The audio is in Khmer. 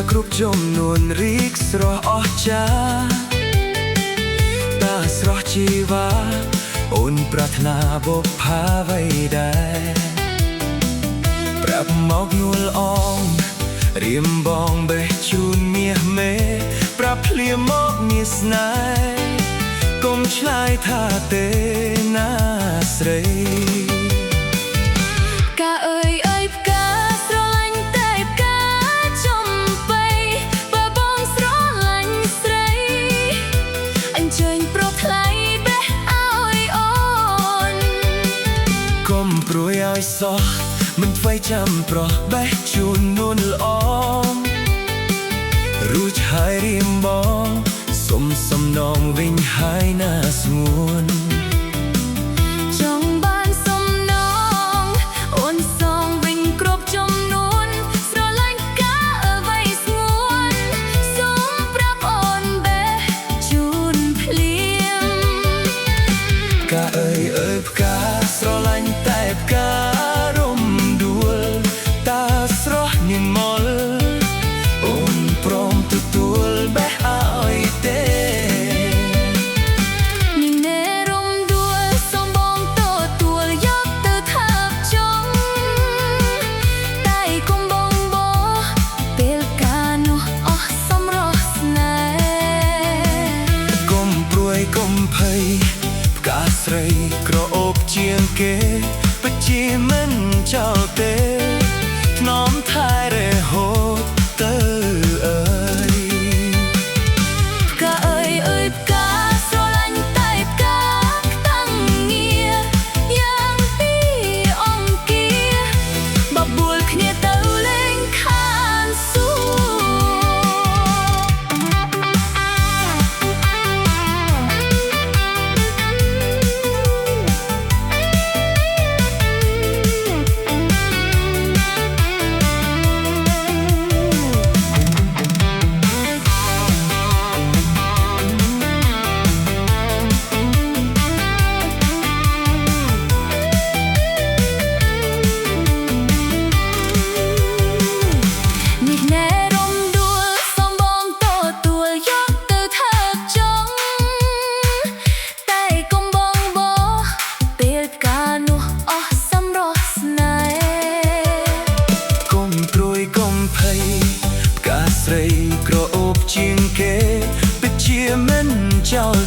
គ្រប់ចំនួនរីកស្រស់អស្ចារ្យតាស្រស់ជីវ៉ាអូនប្រាថ្នាបុប្ផាអ្វីដែរប្រាប់មកនួលអងរៀមបងបេះជូនមាសមេប្រាប់ភ្លាមមកងារស្នេហ៍កុំឆ្លើយថាទេណាស្រីកាអើយអើយផ្កាស្រឡាញ់តែផ្កាចំបៃបើបងស្រឡាញ់ស្រីអញ្ជើញប្រុសថ្លៃបេះឲ្យអូនកុំព្រួយឲ្យសោះមិនថ្មីចាំប្រុសបេះជូននួនល្អរួចហើយរៀមបងសុំសំណងវិញហើយណាស្ងួនចង់បានសំណងអូនសងវិញគ្រប់ចំនួនស្រឡាញ់កាអ្វីស្ងួនសូមប្រាប់អូនបេះជូនភ្លាមកាអើយអើយផ្កាស្រឡាញ់តែផ្ការំដួលតាស្រស់ញញមលអូនព្រមទទួលបេះឲ្យទេញញែរំដួលសូមបងទទួលយកទៅថាបចង់តែកុំបងបោពេលកាលនោះអស់សម្រស់ស្នេហ៍កុំព្រួយកុំភ័យផ្កាស្រីក្រអូបជាងគេពិតជាមិនចោលទេថ្នមថែរហូតទៅអើយផ្កាអើយអើយផ្កាស្រឡាញ់តែផ្កាតាំងងារយ៉ាងពីអង្គាបបួលគ្នាទៅលេងខានសួស្រីក្រអូបជាងគេពិតជាមិនចោល